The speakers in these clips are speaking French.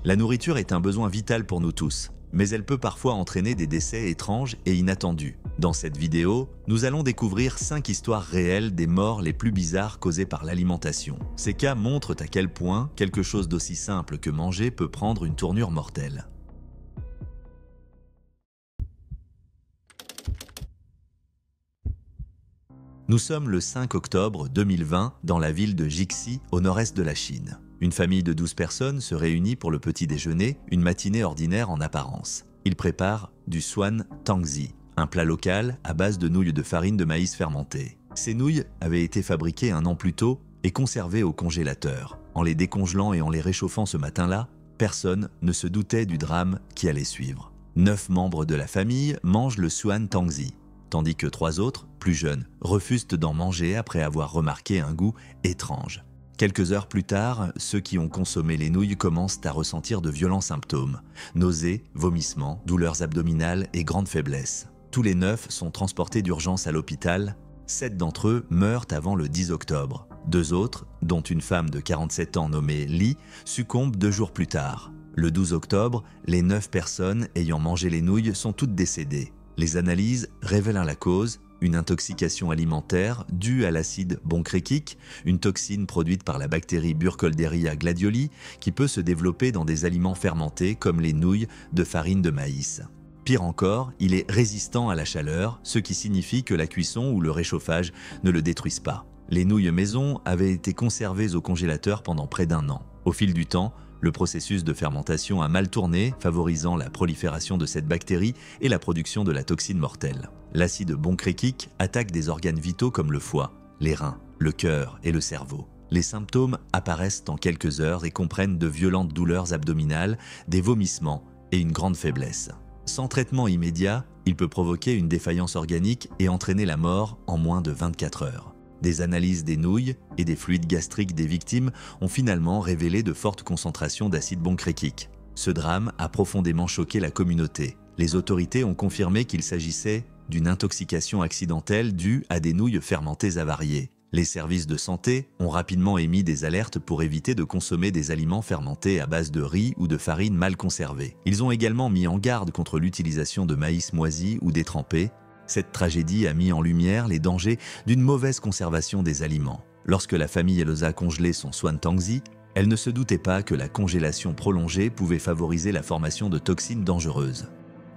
La nourriture est un besoin vital pour nous tous, mais elle peut parfois entraîner des décès étranges et inattendus. Dans cette vidéo, nous allons découvrir 5 histoires réelles des morts les plus bizarres causées par l'alimentation. Ces cas montrent à quel point quelque chose d'aussi simple que manger peut prendre une tournure mortelle. Nous sommes le 5 octobre 2020 dans la ville de Jixi, au nord-est de la Chine. Une famille de 12 personnes se réunit pour le petit déjeuner, une matinée ordinaire en apparence. Ils préparent du Swan Tangzi, un plat local à base de nouilles de farine de maïs fermentée. Ces nouilles avaient été fabriquées un an plus tôt et conservées au congélateur. En les décongelant et en les réchauffant ce matin-là, personne ne se doutait du drame qui allait suivre. 9 membres de la famille mangent le Swan Tangzi, tandis que 3 autres, plus jeunes, refusent d'en manger après avoir remarqué un goût étrange. Quelques heures plus tard, ceux qui ont consommé les nouilles commencent à ressentir de violents symptômes. Nausées, vomissements, douleurs abdominales et grande faiblesse. Tous les 9 sont transportés d'urgence à l'hôpital. 7 d'entre eux meurent avant le 10 octobre. 2 autres, dont une femme de 47 ans nommée Li, succombent 2 jours plus tard. Le 12 octobre, les 9 personnes ayant mangé les nouilles sont toutes décédées. Les analyses révèlent la cause, une intoxication alimentaire due à l'acide boncréquique, une toxine produite par la bactérie Burkholderia gladioli qui peut se développer dans des aliments fermentés comme les nouilles de farine de maïs. Pire encore, il est résistant à la chaleur, ce qui signifie que la cuisson ou le réchauffage ne le détruisent pas. Les nouilles maison avaient été conservées au congélateur pendant près d'1 an. Au fil du temps, le processus de fermentation a mal tourné, favorisant la prolifération de cette bactérie et la production de la toxine mortelle. L'acide boncréquique attaque des organes vitaux comme le foie, les reins, le cœur et le cerveau. Les symptômes apparaissent en quelques heures et comprennent de violentes douleurs abdominales, des vomissements et une grande faiblesse. Sans traitement immédiat, il peut provoquer une défaillance organique et entraîner la mort en moins de 24 heures. Des analyses des nouilles et des fluides gastriques des victimes ont finalement révélé de fortes concentrations d'acide boncréquique. Ce drame a profondément choqué la communauté. Les autorités ont confirmé qu'il s'agissait d'une intoxication accidentelle due à des nouilles fermentées avariées. Les services de santé ont rapidement émis des alertes pour éviter de consommer des aliments fermentés à base de riz ou de farine mal conservée. Ils ont également mis en garde contre l'utilisation de maïs moisi ou détrempé. Cette tragédie a mis en lumière les dangers d'une mauvaise conservation des aliments. Lorsque la famille a congelé son Swan Tangzi, elle ne se doutait pas que la congélation prolongée pouvait favoriser la formation de toxines dangereuses.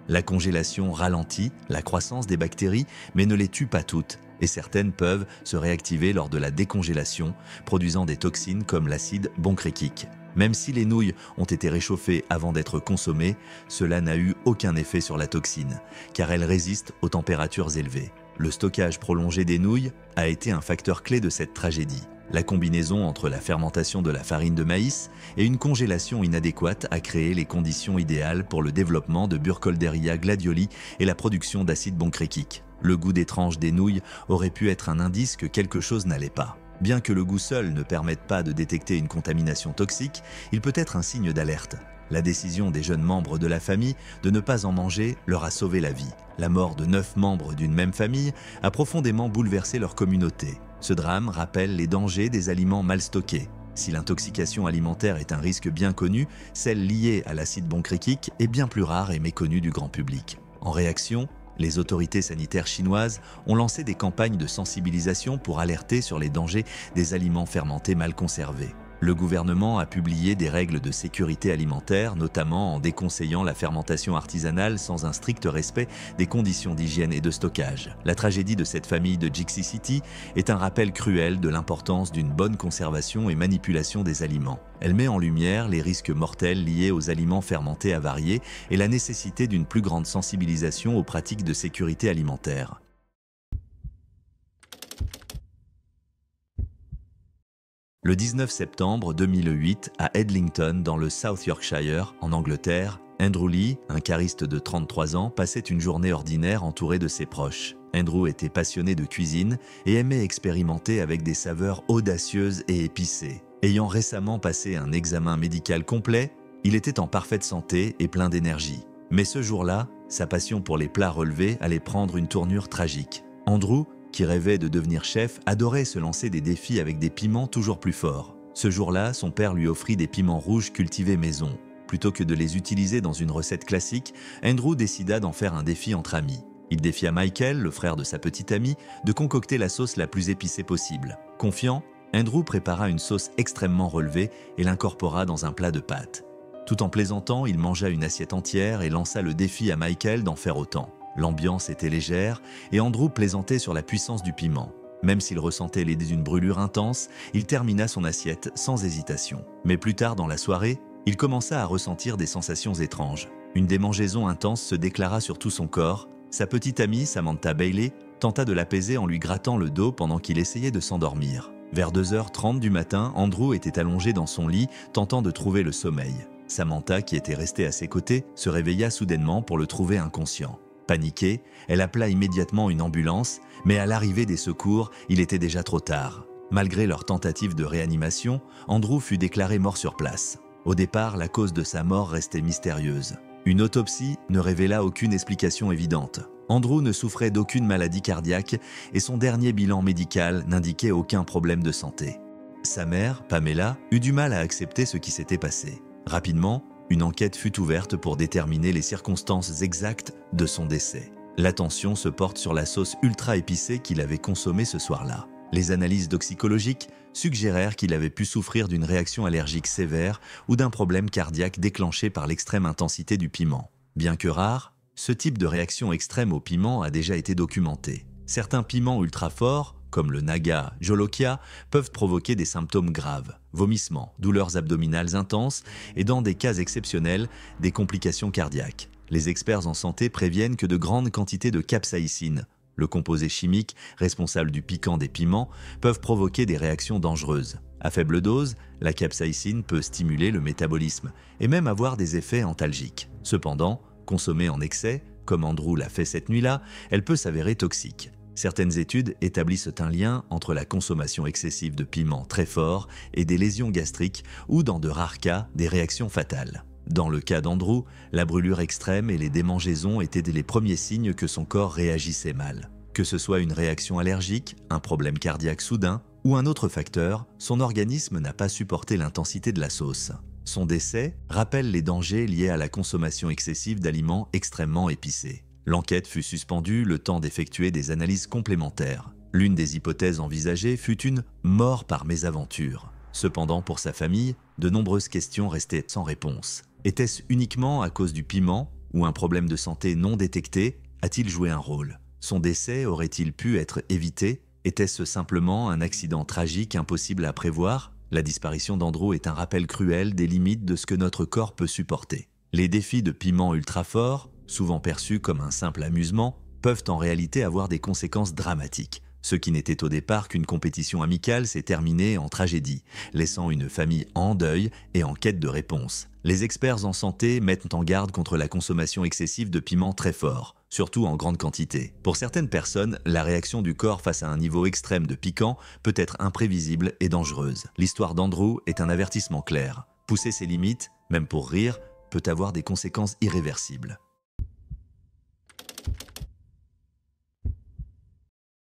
La congélation ralentit la croissance des bactéries, mais ne les tue pas toutes, et certaines peuvent se réactiver lors de la décongélation, produisant des toxines comme l'acide boncréquique. Même si les nouilles ont été réchauffées avant d'être consommées, cela n'a eu aucun effet sur la toxine, car elle résiste aux températures élevées. Le stockage prolongé des nouilles a été un facteur clé de cette tragédie. La combinaison entre la fermentation de la farine de maïs et une congélation inadéquate a créé les conditions idéales pour le développement de Burkholderia gladioli et la production d'acide boncréquique. Le goût étrange des nouilles aurait pu être un indice que quelque chose n'allait pas. Bien que le goût seul ne permette pas de détecter une contamination toxique, il peut être un signe d'alerte. La décision des jeunes membres de la famille de ne pas en manger leur a sauvé la vie. La mort de 9 membres d'une même famille a profondément bouleversé leur communauté. Ce drame rappelle les dangers des aliments mal stockés. Si l'intoxication alimentaire est un risque bien connu, celle liée à l'acide boncréquique est bien plus rare et méconnue du grand public. En réaction, les autorités sanitaires chinoises ont lancé des campagnes de sensibilisation pour alerter sur les dangers des aliments fermentés mal conservés. Le gouvernement a publié des règles de sécurité alimentaire, notamment en déconseillant la fermentation artisanale sans un strict respect des conditions d'hygiène et de stockage. La tragédie de cette famille de Jixi City est un rappel cruel de l'importance d'une bonne conservation et manipulation des aliments. Elle met en lumière les risques mortels liés aux aliments fermentés avariés et la nécessité d'une plus grande sensibilisation aux pratiques de sécurité alimentaire. Le 19 septembre 2008, à Edlington, dans le South Yorkshire, en Angleterre, Andrew Lee, un cariste de 33 ans, passait une journée ordinaire entouré de ses proches. Andrew était passionné de cuisine et aimait expérimenter avec des saveurs audacieuses et épicées. Ayant récemment passé un examen médical complet, il était en parfaite santé et plein d'énergie. Mais ce jour-là, sa passion pour les plats relevés allait prendre une tournure tragique. Andrew, qui rêvait de devenir chef, adorait se lancer des défis avec des piments toujours plus forts. Ce jour-là, son père lui offrit des piments rouges cultivés maison. plutôt que de les utiliser dans une recette classique, Andrew décida d'en faire un défi entre amis. Il défia Michael, le frère de sa petite amie, de concocter la sauce la plus épicée possible. Confiant, Andrew prépara une sauce extrêmement relevée et l'incorpora dans un plat de pâtes. Tout en plaisantant, il mangea une assiette entière et lança le défi à Michael d'en faire autant. L'ambiance était légère et Andrew plaisantait sur la puissance du piment. Même s'il ressentait l'idée d'une brûlure intense, il termina son assiette sans hésitation. Mais plus tard dans la soirée, il commença à ressentir des sensations étranges. Une démangeaison intense se déclara sur tout son corps. Sa petite amie, Samantha Bailey, tenta de l'apaiser en lui grattant le dos pendant qu'il essayait de s'endormir. Vers 2h30 du matin, Andrew était allongé dans son lit, tentant de trouver le sommeil. Samantha, qui était restée à ses côtés, se réveilla soudainement pour le trouver inconscient. Paniquée, elle appela immédiatement une ambulance, mais à l'arrivée des secours, il était déjà trop tard. Malgré leur tentative de réanimation, Andrew fut déclaré mort sur place. Au départ, la cause de sa mort restait mystérieuse. Une autopsie ne révéla aucune explication évidente. Andrew ne souffrait d'aucune maladie cardiaque et son dernier bilan médical n'indiquait aucun problème de santé. Sa mère, Pamela, eut du mal à accepter ce qui s'était passé. Rapidement, une enquête fut ouverte pour déterminer les circonstances exactes de son décès. L'attention se porte sur la sauce ultra épicée qu'il avait consommée ce soir-là. Les analyses toxicologiques suggérèrent qu'il avait pu souffrir d'une réaction allergique sévère ou d'un problème cardiaque déclenché par l'extrême intensité du piment. Bien que rare, ce type de réaction extrême au piment a déjà été documenté. Certains piments ultra forts, comme le Naga Jolokia, peuvent provoquer des symptômes graves, vomissements, douleurs abdominales intenses et dans des cas exceptionnels, des complications cardiaques. Les experts en santé préviennent que de grandes quantités de capsaïcine, le composé chimique responsable du piquant des piments, peuvent provoquer des réactions dangereuses. À faible dose, la capsaïcine peut stimuler le métabolisme et même avoir des effets antalgiques. Cependant, consommée en excès, comme Andrew l'a fait cette nuit-là, elle peut s'avérer toxique. Certaines études établissent un lien entre la consommation excessive de piments très forts et des lésions gastriques ou, dans de rares cas, des réactions fatales. Dans le cas d'Andrew, la brûlure extrême et les démangeaisons étaient les premiers signes que son corps réagissait mal. Que ce soit une réaction allergique, un problème cardiaque soudain ou un autre facteur, son organisme n'a pas supporté l'intensité de la sauce. Son décès rappelle les dangers liés à la consommation excessive d'aliments extrêmement épicés. L'enquête fut suspendue le temps d'effectuer des analyses complémentaires. L'une des hypothèses envisagées fut une mort par mésaventure. Cependant, pour sa famille, de nombreuses questions restaient sans réponse. Était-ce uniquement à cause du piment ou un problème de santé non détecté a-t-il joué un rôle? Son décès aurait-il pu être évité? Était-ce simplement un accident tragique impossible à prévoir? La disparition d'Andrew est un rappel cruel des limites de ce que notre corps peut supporter. Les défis de piment ultra forts, souvent perçus comme un simple amusement, peuvent en réalité avoir des conséquences dramatiques. Ce qui n'était au départ qu'une compétition amicale s'est terminé en tragédie, laissant une famille en deuil et en quête de réponse. Les experts en santé mettent en garde contre la consommation excessive de piments très forts, surtout en grande quantité. Pour certaines personnes, la réaction du corps face à un niveau extrême de piquant peut être imprévisible et dangereuse. L'histoire d'Andrew est un avertissement clair. Pousser ses limites, même pour rire, peut avoir des conséquences irréversibles.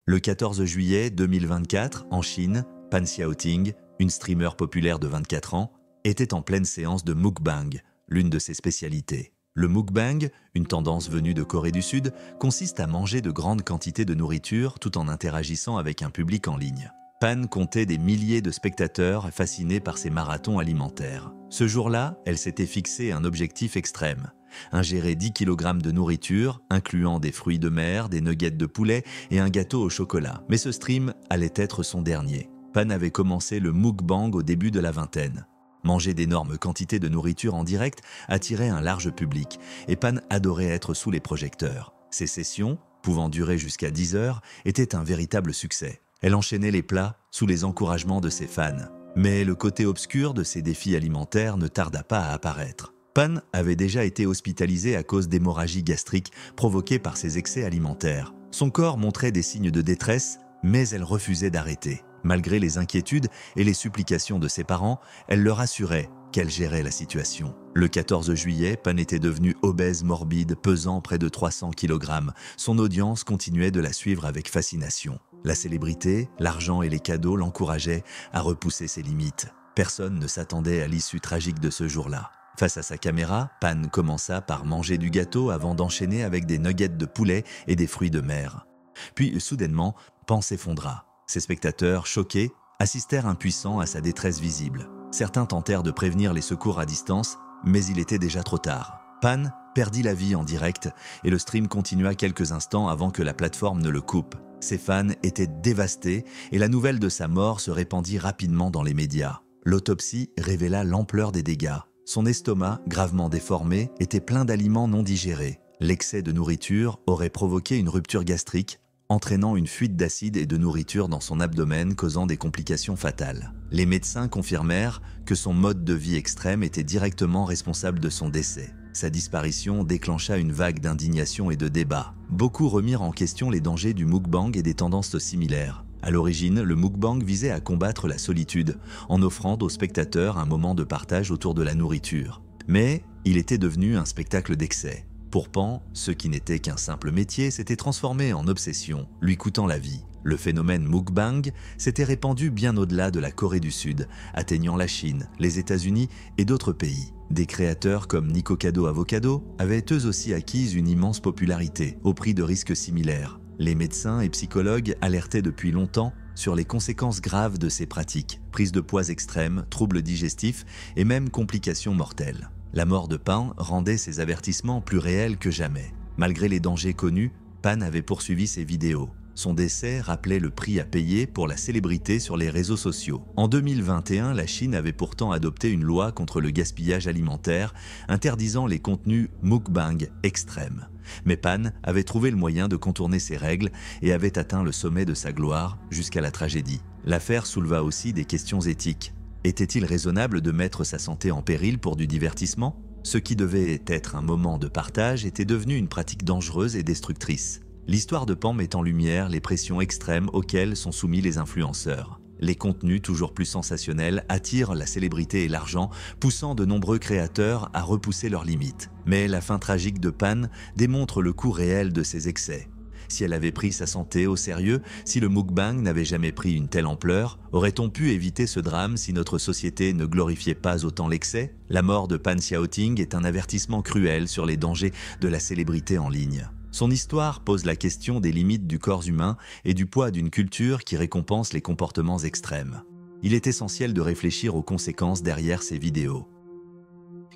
Le 14 juillet 2024, en Chine, Pan Xiaoting, une streamer populaire de 24 ans, était en pleine séance de mukbang, l'une de ses spécialités. Le mukbang, une tendance venue de Corée du Sud, consiste à manger de grandes quantités de nourriture tout en interagissant avec un public en ligne. Pan comptait des milliers de spectateurs fascinés par ses marathons alimentaires. Ce jour-là, elle s'était fixé un objectif extrême. Ingérer 10 kg de nourriture, incluant des fruits de mer, des nuggets de poulet et un gâteau au chocolat. Mais ce stream allait être son dernier. Pan avait commencé le mukbang au début de la vingtaine. Manger d'énormes quantités de nourriture en direct attirait un large public et Pan adorait être sous les projecteurs. Ses sessions, pouvant durer jusqu'à 10 heures, étaient un véritable succès. Elle enchaînait les plats sous les encouragements de ses fans. Mais le côté obscur de ses défis alimentaires ne tarda pas à apparaître. Pan avait déjà été hospitalisée à cause d'hémorragies gastriques provoquées par ses excès alimentaires. Son corps montrait des signes de détresse, mais elle refusait d'arrêter. Malgré les inquiétudes et les supplications de ses parents, elle leur assurait qu'elle gérait la situation. Le 14 juillet, Pan était devenue obèse morbide, pesant près de 300 kg. Son audience continuait de la suivre avec fascination. La célébrité, l'argent et les cadeaux l'encourageaient à repousser ses limites. Personne ne s'attendait à l'issue tragique de ce jour-là. Face à sa caméra, Pan commença par manger du gâteau avant d'enchaîner avec des nuggets de poulet et des fruits de mer. Puis, soudainement, Pan s'effondra. Ses spectateurs, choqués, assistèrent impuissants à sa détresse visible. Certains tentèrent de prévenir les secours à distance, mais il était déjà trop tard. Pan perdit la vie en direct et le stream continua quelques instants avant que la plateforme ne le coupe. Ses fans étaient dévastés et la nouvelle de sa mort se répandit rapidement dans les médias. L'autopsie révéla l'ampleur des dégâts. Son estomac, gravement déformé, était plein d'aliments non digérés. L'excès de nourriture aurait provoqué une rupture gastrique, entraînant une fuite d'acide et de nourriture dans son abdomen, causant des complications fatales. Les médecins confirmèrent que son mode de vie extrême était directement responsable de son décès. Sa disparition déclencha une vague d'indignation et de débat. Beaucoup remirent en question les dangers du mukbang et des tendances similaires. À l'origine, le mukbang visait à combattre la solitude, en offrant aux spectateurs un moment de partage autour de la nourriture. Mais il était devenu un spectacle d'excès. Pour Pan, ce qui n'était qu'un simple métier s'était transformé en obsession, lui coûtant la vie. Le phénomène mukbang s'était répandu bien au-delà de la Corée du Sud, atteignant la Chine, les États-Unis et d'autres pays. Des créateurs comme Nikocado Avocado avaient eux aussi acquis une immense popularité, au prix de risques similaires. Les médecins et psychologues alertaient depuis longtemps sur les conséquences graves de ces pratiques, prise de poids extrêmes, troubles digestifs et même complications mortelles. La mort de Pan rendait ces avertissements plus réels que jamais. Malgré les dangers connus, Pan avait poursuivi ses vidéos. Son décès rappelait le prix à payer pour la célébrité sur les réseaux sociaux. En 2021, la Chine avait pourtant adopté une loi contre le gaspillage alimentaire, interdisant les contenus mukbang extrêmes. Mais Pan avait trouvé le moyen de contourner ces règles et avait atteint le sommet de sa gloire jusqu'à la tragédie. L'affaire souleva aussi des questions éthiques. Était-il raisonnable de mettre sa santé en péril pour du divertissement ? Ce qui devait être un moment de partage était devenu une pratique dangereuse et destructrice. L'histoire de Pan met en lumière les pressions extrêmes auxquelles sont soumis les influenceurs. Les contenus toujours plus sensationnels attirent la célébrité et l'argent, poussant de nombreux créateurs à repousser leurs limites. Mais la fin tragique de Pan démontre le coût réel de ces excès. Si elle avait pris sa santé au sérieux, si le mukbang n'avait jamais pris une telle ampleur, aurait-on pu éviter ce drame si notre société ne glorifiait pas autant l'excès ? La mort de Pan Xiaoting est un avertissement cruel sur les dangers de la célébrité en ligne. Son histoire pose la question des limites du corps humain et du poids d'une culture qui récompense les comportements extrêmes. Il est essentiel de réfléchir aux conséquences derrière ces vidéos.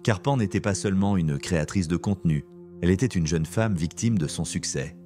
Car Pan n'était pas seulement une créatrice de contenu, elle était une jeune femme victime de son succès.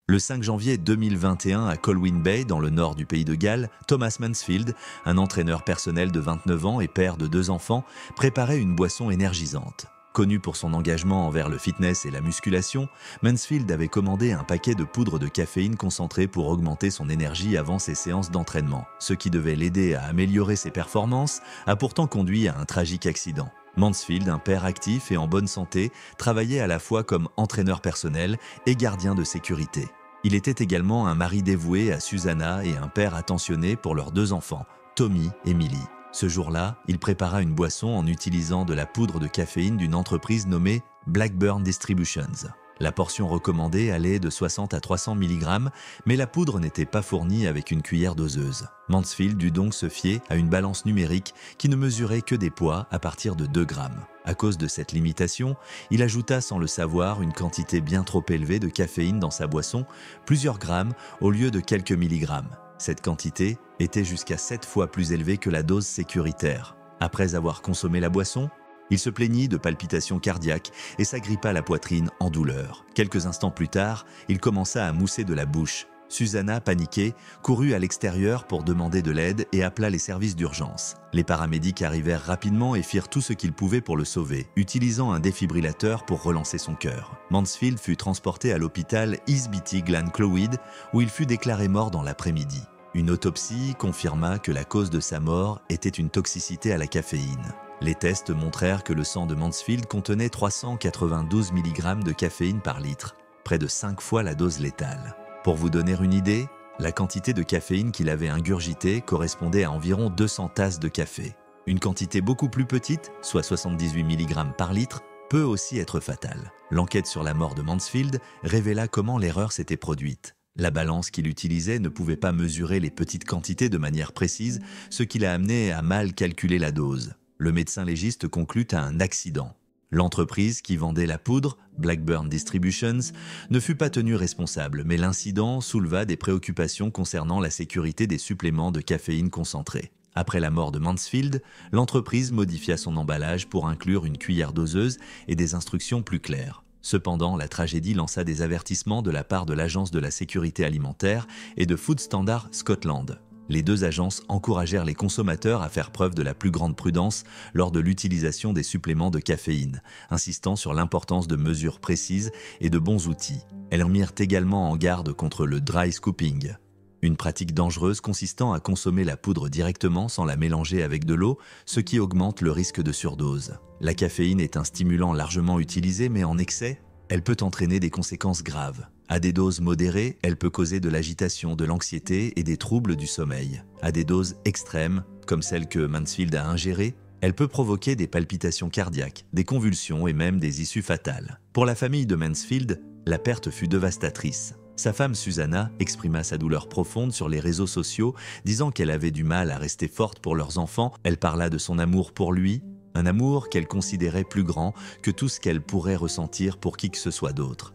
Le 5 janvier 2021, à Colwyn Bay, dans le nord du pays de Galles, Thomas Mansfield, un entraîneur personnel de 29 ans et père de 2 enfants, préparait une boisson énergisante. Connu pour son engagement envers le fitness et la musculation, Mansfield avait commandé un paquet de poudre de caféine concentrée pour augmenter son énergie avant ses séances d'entraînement. Ce qui devait l'aider à améliorer ses performances a pourtant conduit à un tragique accident. Mansfield, un père actif et en bonne santé, travaillait à la fois comme entraîneur personnel et gardien de sécurité. Il était également un mari dévoué à Susanna et un père attentionné pour leurs 2 enfants, Tommy et Millie. Ce jour-là, il prépara une boisson en utilisant de la poudre de caféine d'une entreprise nommée Blackburn Distributions. La portion recommandée allait de 60 à 300 mg, mais la poudre n'était pas fournie avec une cuillère doseuse. Mansfield dut donc se fier à une balance numérique qui ne mesurait que des poids à partir de 2 grammes. À cause de cette limitation, il ajouta sans le savoir une quantité bien trop élevée de caféine dans sa boisson, plusieurs grammes au lieu de quelques milligrammes. Cette quantité était jusqu'à 7 fois plus élevée que la dose sécuritaire. Après avoir consommé la boisson, il se plaignit de palpitations cardiaques et s'agrippa la poitrine en douleur. Quelques instants plus tard, il commença à mousser de la bouche. Susanna, paniquée, courut à l'extérieur pour demander de l'aide et appela les services d'urgence. Les paramédics arrivèrent rapidement et firent tout ce qu'ils pouvaient pour le sauver, utilisant un défibrillateur pour relancer son cœur. Mansfield fut transporté à l'hôpital East Beatty Glen Clwyd, où il fut déclaré mort dans l'après-midi. Une autopsie confirma que la cause de sa mort était une toxicité à la caféine. Les tests montrèrent que le sang de Mansfield contenait 392 mg de caféine par litre, près de 5 fois la dose létale. Pour vous donner une idée, la quantité de caféine qu'il avait ingurgitée correspondait à environ 200 tasses de café. Une quantité beaucoup plus petite, soit 78 mg par litre, peut aussi être fatale. L'enquête sur la mort de Mansfield révéla comment l'erreur s'était produite. La balance qu'il utilisait ne pouvait pas mesurer les petites quantités de manière précise, ce qui l'a amené à mal calculer la dose. Le médecin légiste conclut à un accident. L'entreprise qui vendait la poudre, Blackburn Distributions, ne fut pas tenue responsable, mais l'incident souleva des préoccupations concernant la sécurité des suppléments de caféine concentrés. Après la mort de Mansfield, l'entreprise modifia son emballage pour inclure une cuillère doseuse et des instructions plus claires. Cependant, la tragédie lança des avertissements de la part de l'Agence de la sécurité alimentaire et de Food Standard Scotland. Les deux agences encouragèrent les consommateurs à faire preuve de la plus grande prudence lors de l'utilisation des suppléments de caféine, insistant sur l'importance de mesures précises et de bons outils. Elles en mirent également en garde contre le dry scooping, une pratique dangereuse consistant à consommer la poudre directement sans la mélanger avec de l'eau, ce qui augmente le risque de surdose. La caféine est un stimulant largement utilisé, mais en excès, elle peut entraîner des conséquences graves. À des doses modérées, elle peut causer de l'agitation, de l'anxiété et des troubles du sommeil. À des doses extrêmes, comme celle que Mansfield a ingérée, elle peut provoquer des palpitations cardiaques, des convulsions et même des issues fatales. Pour la famille de Mansfield, la perte fut dévastatrice. Sa femme Susanna exprima sa douleur profonde sur les réseaux sociaux, disant qu'elle avait du mal à rester forte pour leurs enfants. Elle parla de son amour pour lui, un amour qu'elle considérait plus grand que tout ce qu'elle pourrait ressentir pour qui que ce soit d'autre.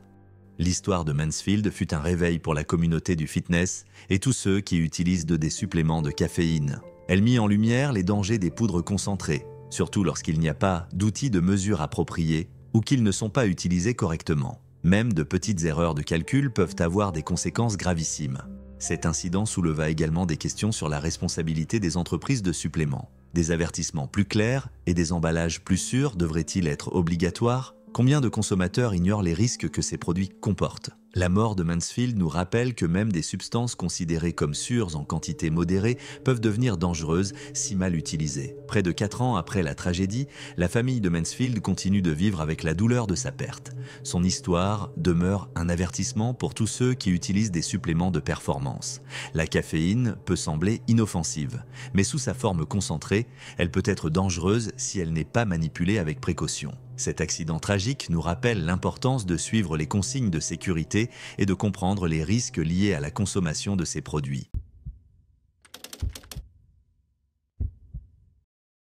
L'histoire de Mansfield fut un réveil pour la communauté du fitness et tous ceux qui utilisent des suppléments de caféine. Elle mit en lumière les dangers des poudres concentrées, surtout lorsqu'il n'y a pas d'outils de mesure appropriés ou qu'ils ne sont pas utilisés correctement. Même de petites erreurs de calcul peuvent avoir des conséquences gravissimes. Cet incident souleva également des questions sur la responsabilité des entreprises de suppléments. Des avertissements plus clairs et des emballages plus sûrs devraient-ils être obligatoires ? Combien de consommateurs ignorent les risques que ces produits comportent ? La mort de Mansfield nous rappelle que même des substances considérées comme sûres en quantité modérée peuvent devenir dangereuses si mal utilisées. Près de 4 ans après la tragédie, la famille de Mansfield continue de vivre avec la douleur de sa perte. Son histoire demeure un avertissement pour tous ceux qui utilisent des suppléments de performance. La caféine peut sembler inoffensive, mais sous sa forme concentrée, elle peut être dangereuse si elle n'est pas manipulée avec précaution. Cet accident tragique nous rappelle l'importance de suivre les consignes de sécurité et de comprendre les risques liés à la consommation de ces produits.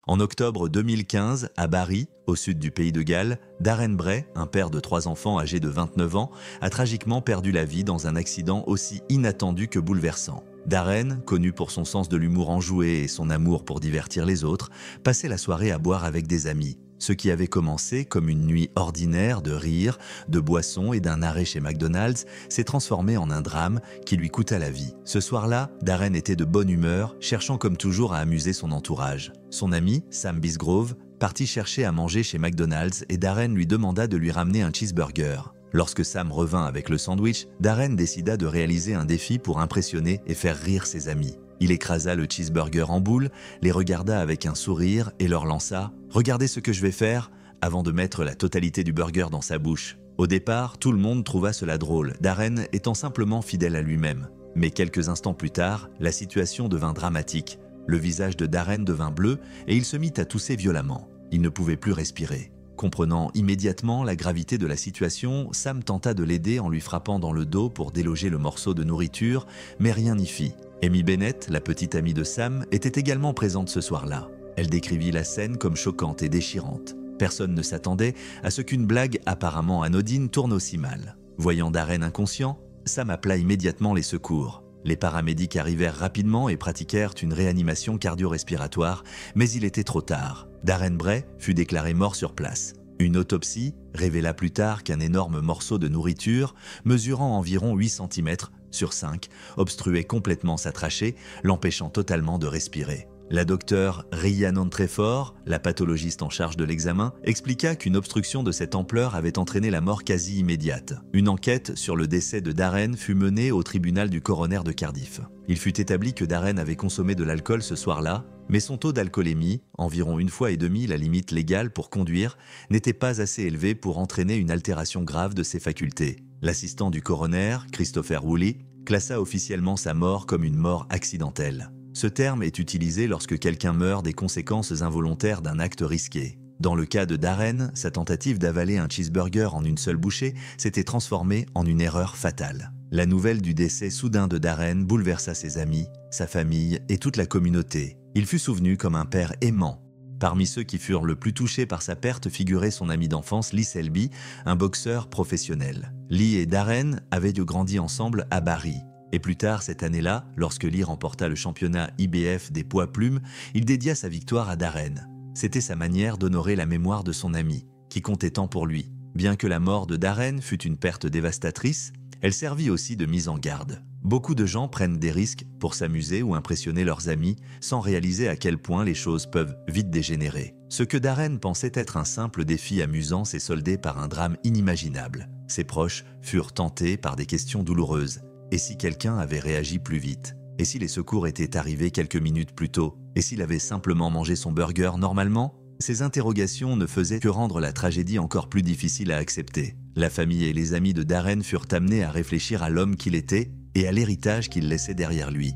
En octobre 2015, à Barry, au sud du pays de Galles, Darren Bray, un père de 3 enfants âgé de 29 ans, a tragiquement perdu la vie dans un accident aussi inattendu que bouleversant. Darren, connu pour son sens de l'humour enjoué et son amour pour divertir les autres, passait la soirée à boire avec des amis. Ce qui avait commencé comme une nuit ordinaire de rire, de boissons et d'un arrêt chez McDonald's s'est transformé en un drame qui lui coûta la vie. Ce soir-là, Darren était de bonne humeur, cherchant comme toujours à amuser son entourage. Son ami, Sam Bisgrove, partit chercher à manger chez McDonald's et Darren lui demanda de lui ramener un cheeseburger. Lorsque Sam revint avec le sandwich, Darren décida de réaliser un défi pour impressionner et faire rire ses amis. Il écrasa le cheeseburger en boule, les regarda avec un sourire et leur lança « Regardez ce que je vais faire » avant de mettre la totalité du burger dans sa bouche. Au départ, tout le monde trouva cela drôle, Darren étant simplement fidèle à lui-même. Mais quelques instants plus tard, la situation devint dramatique. Le visage de Darren devint bleu et il se mit à tousser violemment. Il ne pouvait plus respirer. Comprenant immédiatement la gravité de la situation, Sam tenta de l'aider en lui frappant dans le dos pour déloger le morceau de nourriture, mais rien n'y fit. Amy Bennett, la petite amie de Sam, était également présente ce soir-là. Elle décrivit la scène comme choquante et déchirante. Personne ne s'attendait à ce qu'une blague apparemment anodine tourne aussi mal. Voyant Darren inconscient, Sam appela immédiatement les secours. Les paramédics arrivèrent rapidement et pratiquèrent une réanimation cardio-respiratoire, mais il était trop tard. Darren Bray fut déclaré mort sur place. Une autopsie révéla plus tard qu'un énorme morceau de nourriture, mesurant environ 8 cm sur 5, obstruait complètement sa trachée, l'empêchant totalement de respirer. La docteure Rhiannon Trefor, la pathologiste en charge de l'examen, expliqua qu'une obstruction de cette ampleur avait entraîné la mort quasi immédiate. Une enquête sur le décès de Darren fut menée au tribunal du coroner de Cardiff. Il fut établi que Darren avait consommé de l'alcool ce soir-là, mais son taux d'alcoolémie, environ 1,5 fois la limite légale pour conduire, n'était pas assez élevé pour entraîner une altération grave de ses facultés. L'assistant du coroner, Christopher Woolley, classa officiellement sa mort comme une mort accidentelle. Ce terme est utilisé lorsque quelqu'un meurt des conséquences involontaires d'un acte risqué. Dans le cas de Darren, sa tentative d'avaler un cheeseburger en une seule bouchée s'était transformée en une erreur fatale. La nouvelle du décès soudain de Darren bouleversa ses amis, sa famille et toute la communauté. Il fut souvenu comme un père aimant. Parmi ceux qui furent le plus touchés par sa perte figurait son ami d'enfance Lee Selby, un boxeur professionnel. Lee et Darren avaient grandi ensemble à Barry. Et plus tard cette année-là, lorsque Lee remporta le championnat IBF des poids plumes, il dédia sa victoire à Darren. C'était sa manière d'honorer la mémoire de son ami, qui comptait tant pour lui. Bien que la mort de Darren fût une perte dévastatrice, elle servit aussi de mise en garde. Beaucoup de gens prennent des risques pour s'amuser ou impressionner leurs amis sans réaliser à quel point les choses peuvent vite dégénérer. Ce que Darren pensait être un simple défi amusant s'est soldé par un drame inimaginable. Ses proches furent tentés par des questions douloureuses. Et si quelqu'un avait réagi plus vite? Et si les secours étaient arrivés quelques minutes plus tôt? Et s'il avait simplement mangé son burger normalement? Ces interrogations ne faisaient que rendre la tragédie encore plus difficile à accepter. La famille et les amis de Darren furent amenés à réfléchir à l'homme qu'il était et à l'héritage qu'il laissait derrière lui.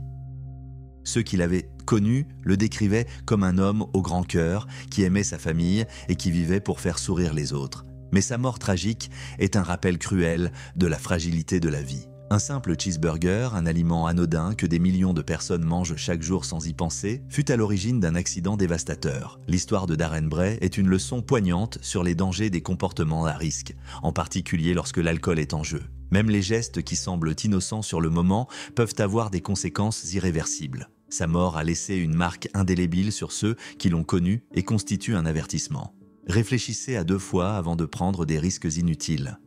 Ceux qui l'avaient connu le décrivaient comme un homme au grand cœur, qui aimait sa famille et qui vivait pour faire sourire les autres. Mais sa mort tragique est un rappel cruel de la fragilité de la vie. Un simple cheeseburger, un aliment anodin que des millions de personnes mangent chaque jour sans y penser, fut à l'origine d'un accident dévastateur. L'histoire de Darren Bray est une leçon poignante sur les dangers des comportements à risque, en particulier lorsque l'alcool est en jeu. Même les gestes qui semblent innocents sur le moment peuvent avoir des conséquences irréversibles. Sa mort a laissé une marque indélébile sur ceux qui l'ont connu et constitue un avertissement. Réfléchissez à 2 fois avant de prendre des risques inutiles.